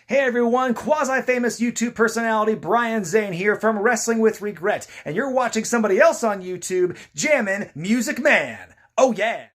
Hey everyone, quasi-famous YouTube personality Brian Zane here from Wrestling with Regret, and you're watching somebody else on YouTube, Jammin' Music Man. Oh yeah!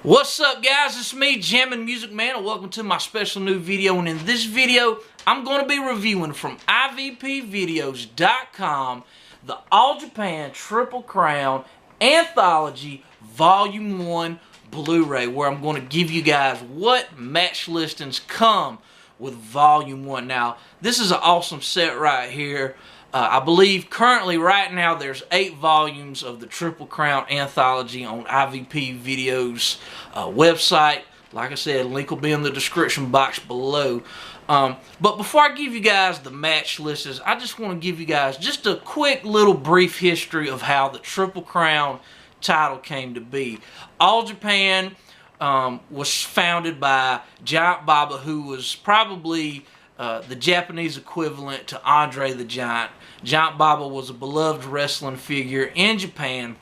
What's up guys, it's me, Jammin' Music Man, and welcome to my special new video. And in this video, I'm going to be reviewing from IVPvideos.com the All Japan Triple Crown Anthology Volume 1 Blu-ray, where I'm going to give you guys what match listings come with Volume 1. Now, this is an awesome set right here. I believe currently right now there's 8 volumes of the Triple Crown Anthology on IVP Videos website. Like I said, link will be in the description box below. But before I give you guys the match lists, I just want to give you guys just a quick little brief history of how the Triple Crown title came to be. All Japan was founded by Giant Baba, who was probably the Japanese equivalent to Andre the Giant. Giant Baba was a beloved wrestling figure in Japan,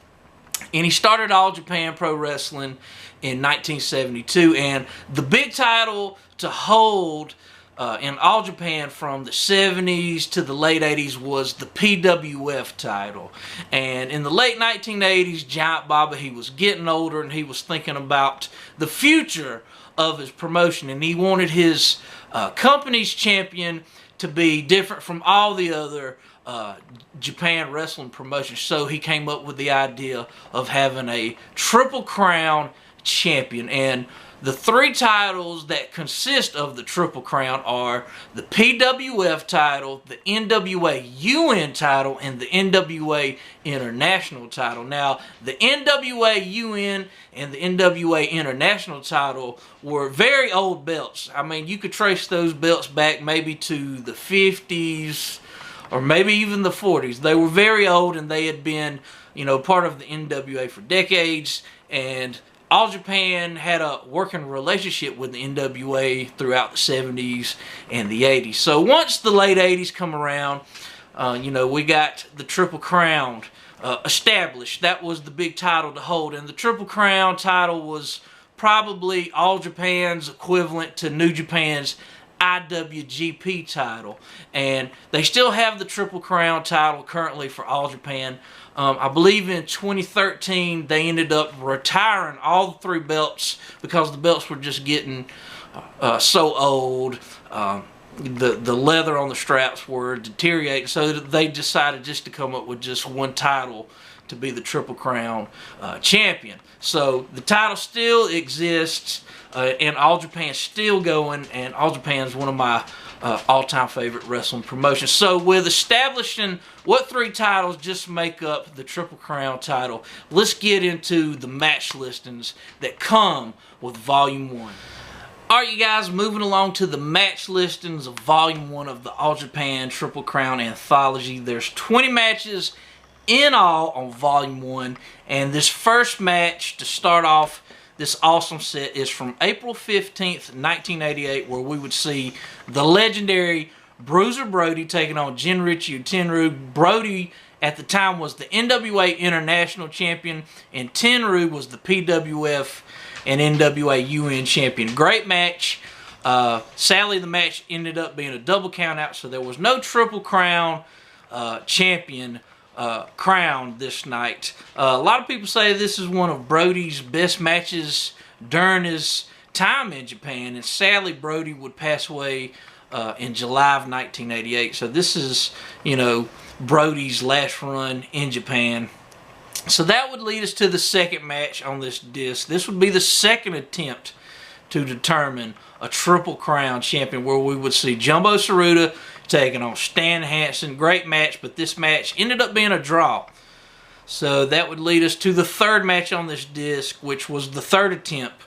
and he started All Japan Pro Wrestling in 1972. And the big title to hold in All Japan from the 70s to the late 80s was the PWF title. And in the late 1980s, Giant Baba, he was getting older and he was thinking about the future of his promotion, and he wanted his company's champion to be different from all the other Japan wrestling promotions. So he came up with the idea of having a Triple Crown champion. And the 3 titles that consist of the Triple Crown are the PWF title, the NWA UN title, and the NWA International title. Now, the NWA UN and the NWA International title were very old belts. I mean, you could trace those belts back maybe to the 50s or maybe even the 40s. They were very old, and they had been, part of the NWA for decades, and All Japan had a working relationship with the NWA throughout the 70s and the 80s. So once the late 80s come around, we got the Triple Crown established. That was the big title to hold. And the Triple Crown title was probably All Japan's equivalent to New Japan's IWGP title. And they still have the Triple Crown title currently for All Japan. I believe in 2013 they ended up retiring all the 3 belts because the belts were just getting so old. The leather on the straps were deteriorating, so they decided just to come up with just one title to be the Triple Crown champion. So the title still exists, and All Japan's still going, and All Japan's one of my all-time favorite wrestling promotions. So with establishing what 3 titles just make up the Triple Crown title, let's get into the match listings that come with Volume 1. Alright you guys, moving along to the match listings of Volume 1 of the All Japan Triple Crown Anthology. There's 20 matches in all on Volume 1, and this first match to start off this awesome set is from April 15th, 1988, where we would see the legendary Bruiser Brody taking on Jinrichi Tenryu. Brody at the time was the NWA International Champion, and Tenryu was the PWF and NWA UN Champion. Great match. Sadly, the match ended up being a double count out, so there was no Triple Crown champion crowned this night. A lot of people say this is one of Brody's best matches during his time in Japan, and sadly Brody would pass away in July of 1988. So this is, Brody's last run in Japan. So that would lead us to the second match on this disc. This would be the second attempt to determine a Triple Crown champion, where we would see Jumbo Ceruta taking on Stan Hansen. Great match, but this match ended up being a draw. So that would lead us to the third match on this disc, which was the third attempt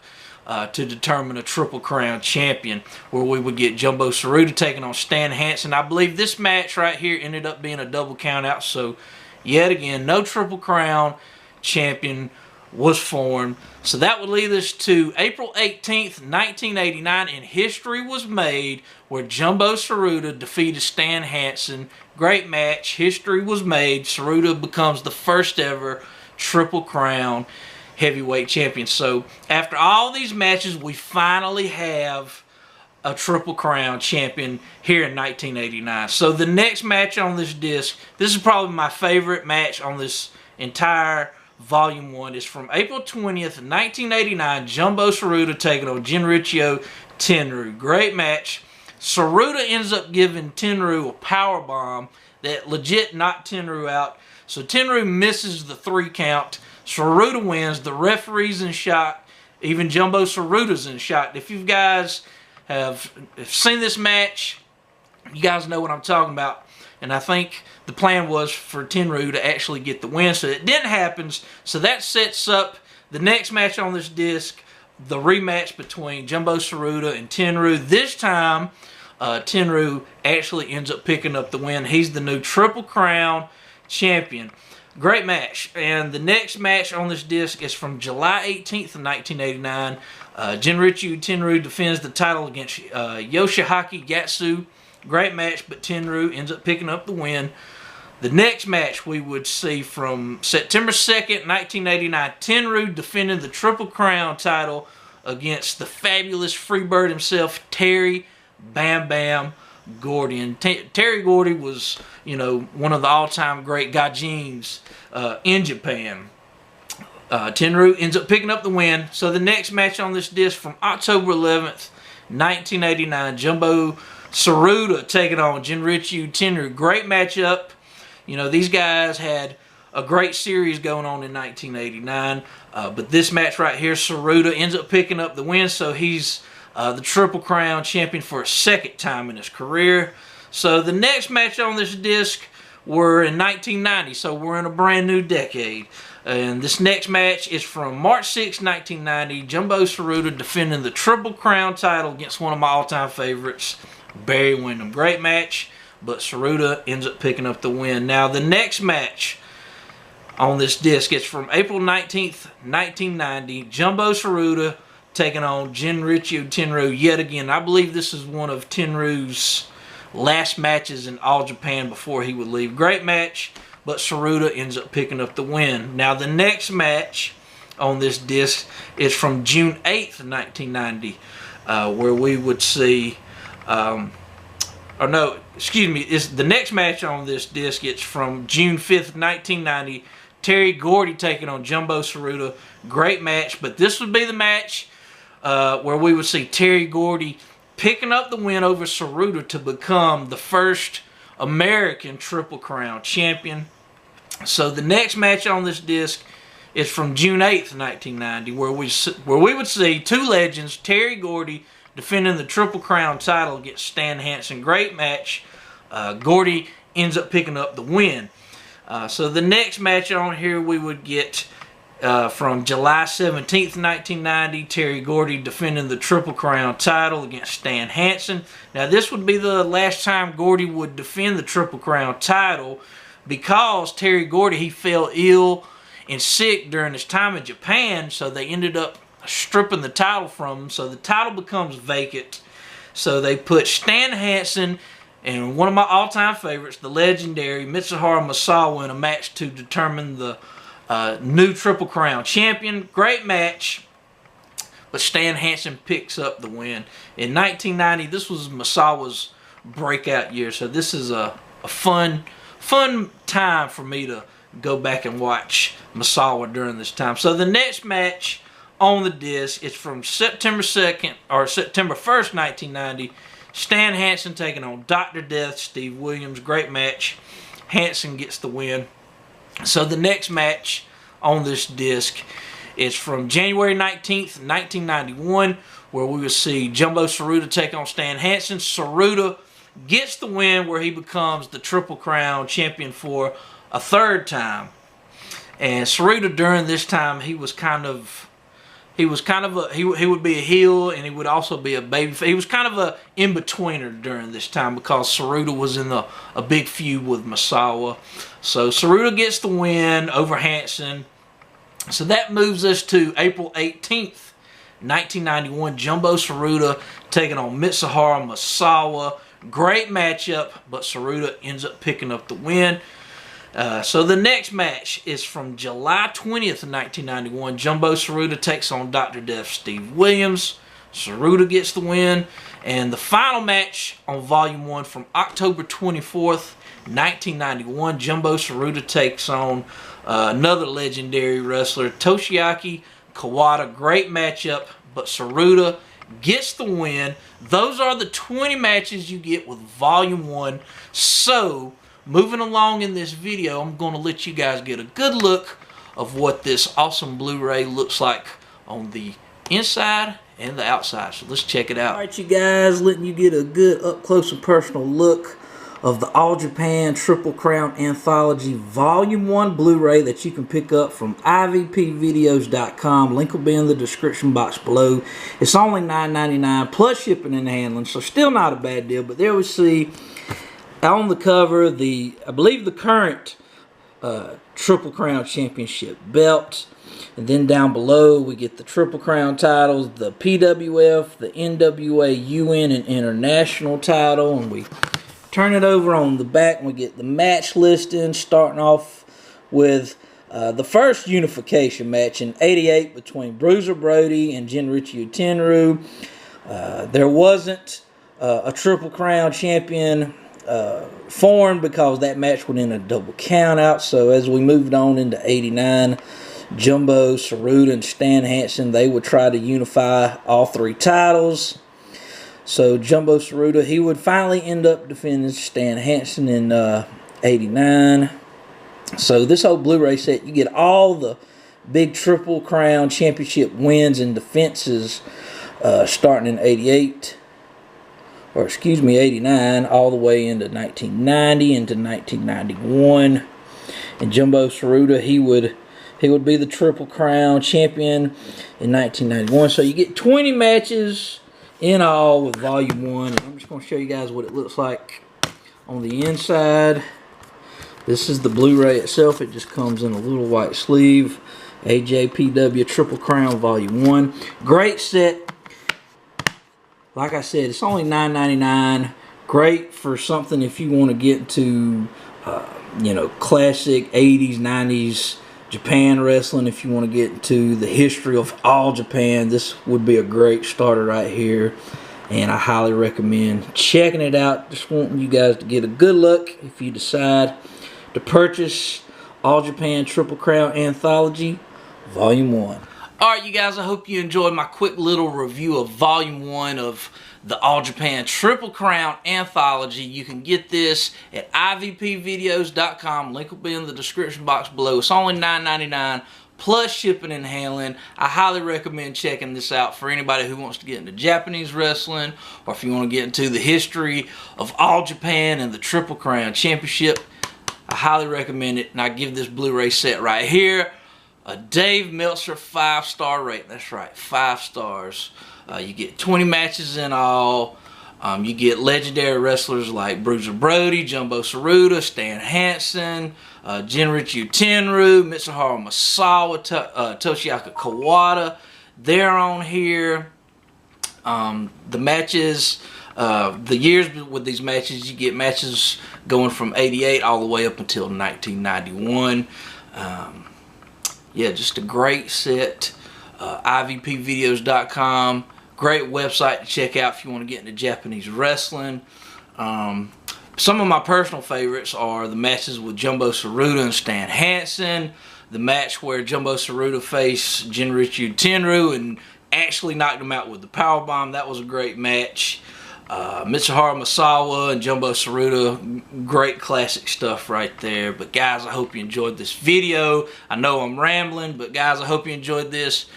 to determine a Triple Crown champion, where we would get Jumbo Ceruta taking on Stan Hansen. I believe this match right here ended up being a double count out, so yet again, no Triple Crown champion was formed. So that would lead us to April 18th, 1989, and history was made where Jumbo Ceruta defeated Stan Hansen. Great match. History was made. Ceruta becomes the first ever Triple Crown heavyweight champion. So after all these matches, we finally have a Triple Crown champion here in 1989. So the next match on this disc, this is probably my favorite match on this entire Volume 1, is from April 20th, 1989. Jumbo Ceruta taking on Genrikyo Tenryu. Great match. Ceruta ends up giving Tenryu a power bomb that legit knocked Tenryu out. So Tenryu misses the 3 count. Ceruta wins. The referee's in shock. Even Jumbo Ceruta's in shock. If you guys have seen this match, you guys know what I'm talking about. And I think the plan was for Tenryu to actually get the win. So it didn't happen. So that sets up the next match on this disc, the rematch between Jumbo Ceruta and Tenryu. This time, Tenryu actually ends up picking up the win. He's the new Triple Crown champion. Great match. And the next match on this disc is from July 18th of 1989. Genrikyo Tenryu defends the title against Yoshiaki Yatsu. Great match, but Tenryu ends up picking up the win. The next match we would see from September 2nd, 1989. Tenryu defending the Triple Crown title against the fabulous Freebird himself, Terry Bam Bam Gordy. And Terry Gordy was, you know, one of the all-time great gaijins in Japan. Tenryu ends up picking up the win. So the next match on this disc from October 11th, 1989. Jumbo Ceruta taking on Genrikyo Tenryu. Great matchup. You know, these guys had a great series going on in 1989. But this match right here, Ceruta ends up picking up the win. So he's the Triple Crown champion for a second time in his career. So the next match on this disc were in 1990. So we're in a brand new decade. And this next match is from March 6, 1990. Jumbo Ceruta defending the Triple Crown title against one of my all-time favorites, Barry Windham. Great match, but Ceruta ends up picking up the win. Now the next match on this disc is from April 19th, 1990. Jumbo Ceruta taking on Genrikyo Tenryu yet again. I believe this is one of Tenryu's last matches in All Japan before he would leave. Great match, but Ceruta ends up picking up the win. Now the next match on this disc is from June 8th, 1990, where we would see, it's the next match on this disc. It's from June 5th, 1990. Terry Gordy taking on Jumbo Ceruta. Great match, but this would be the match where we would see Terry Gordy picking up the win over Ceruta to become the first American Triple Crown champion. So the next match on this disc is from June 8th, 1990, where we would see two legends, Terry Gordy defending the Triple Crown title against Stan Hansen. Great match. Gordy ends up picking up the win. So the next match on here we would get from July 17th, 1990, Terry Gordy defending the Triple Crown title against Stan Hansen. Now this would be the last time Gordy would defend the Triple Crown title, because Terry Gordy, he fell ill and sick during his time in Japan, so they ended up stripping the title from him. So the title becomes vacant. So they put Stan Hansen and one of my all-time favorites, the legendary Mitsuharu Misawa, in a match to determine the new Triple Crown champion. Great match, but Stan Hansen picks up the win. In 1990, this was Misawa's breakout year, so this is a fun time for me to go back and watch Misawa during this time. So the next match on the disc is from September 2nd or September 1st, 1990. Stan Hansen taking on Dr. Death, Steve Williams. Great match. Hansen gets the win. So the next match on this disc is from January 19th, 1991, where we will see Jumbo Ceruta take on Stan Hansen. Ceruta gets the win, where he becomes the Triple Crown champion for a third time. And Ceruta, during this time, he was kind of He was kind of a he would be a heel, and he would also be a baby. He was kind of a in-betweener during this time because Ceruta was in a big feud with Misawa. So Ceruta gets the win over Hansen. So that moves us to April 18th, 1991. Jumbo Ceruta taking on Mitsuharu Misawa. Great matchup, but Ceruta ends up picking up the win. So the next match is from July 20th of 1991. Jumbo Ceruta takes on Dr. Death Steve Williams. Ceruta gets the win. And the final match on Volume 1 from October 24th, 1991. Jumbo Ceruta takes on another legendary wrestler, Toshiaki Kawada. Great matchup, but Ceruta gets the win. Those are the 20 matches you get with Volume 1. So moving along in this video, I'm going to let you guys get a good look of what this awesome Blu-ray looks like on the inside and the outside. So let's check it out. Alright you guys, letting you get a good up close and personal look of the All Japan Triple Crown Anthology Volume 1 Blu-ray that you can pick up from IVPvideos.com. Link will be in the description box below. It's only $9.99 plus shipping and handling, so still not a bad deal. But there we see on the cover, I believe the current Triple Crown Championship belt. And then down below, we get the Triple Crown titles, the PWF, the NWA, UN, and International title. And we turn it over on the back, and we get the match listing, starting off with the first unification match in '88 between Bruiser Brody and Jinrichi Utenru. There wasn't a Triple Crown champion formed because that match would end a double count out. So as we moved on into '89, Jumbo, Ceruta, and Stan Hansen, they would try to unify all three titles. So Jumbo Ceruta, he would finally end up defending Stan Hansen in '89. So this whole Blu-ray set, you get all the big Triple Crown Championship wins and defenses starting in '88. Or excuse me, '89, all the way into 1990, into 1991. And Jumbo Ceruta, he would be the Triple Crown champion in 1991. So you get 20 matches in all with Volume 1. And I'm just going to show you guys what it looks like on the inside. This is the Blu-ray itself. It just comes in a little white sleeve. AJPW Triple Crown Volume 1. Great set. Like I said, it's only $9.99. Great for something if you want to get into, you know, classic 80s, 90s Japan wrestling. If you want to get into the history of All Japan, this would be a great starter right here. And I highly recommend checking it out. Just wanting you guys to get a good look if you decide to purchase All Japan Triple Crown Anthology Volume 1. Alright you guys, I hope you enjoyed my quick little review of Volume 1 of the All Japan Triple Crown Anthology. You can get this at IVPvideos.com. Link will be in the description box below. It's only $9.99 plus shipping and handling. I highly recommend checking this out for anybody who wants to get into Japanese wrestling, or if you want to get into the history of All Japan and the Triple Crown Championship. I highly recommend it, and I give this Blu-ray set right here a Dave Meltzer 5-star rating. That's right, 5 stars. You get 20 matches in all. You get legendary wrestlers like Bruiser Brody, Jumbo Ceruta, Stan Hansen, Jinrichi Utenru, Mitsuharu Misawa, Toshiaki Kawada. They're on here. The matches, the years with these matches, you get matches going from '88 all the way up until 1991. Yeah, just a great set. IVPvideos.com. Great website to check out if you want to get into Japanese wrestling. Some of my personal favorites are the matches with Jumbo Ceruta and Stan Hansen. The match where Jumbo Ceruta faced Jinrichi Utenru and actually knocked him out with the powerbomb. That was a great match. Mitsuharu Misawa and Jumbo Ceruta, great classic stuff right there. But guys, I hope you enjoyed this video. I know I'm rambling, but guys, I hope you enjoyed this.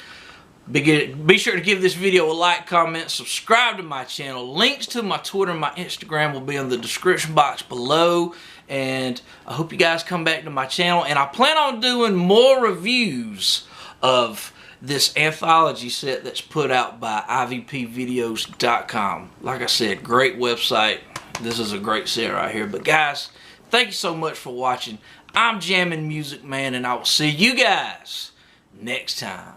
Be sure to give this video a like, comment, subscribe to my channel. Links to my Twitter and my Instagram will be in the description box below. And I hope you guys come back to my channel. And I plan on doing more reviews of this anthology set that's put out by ivpvideos.com. Like I said, great website. This is a great set right here. But guys, thank you so much for watching. I'm Jammin' Music Man, and I will see you guys next time.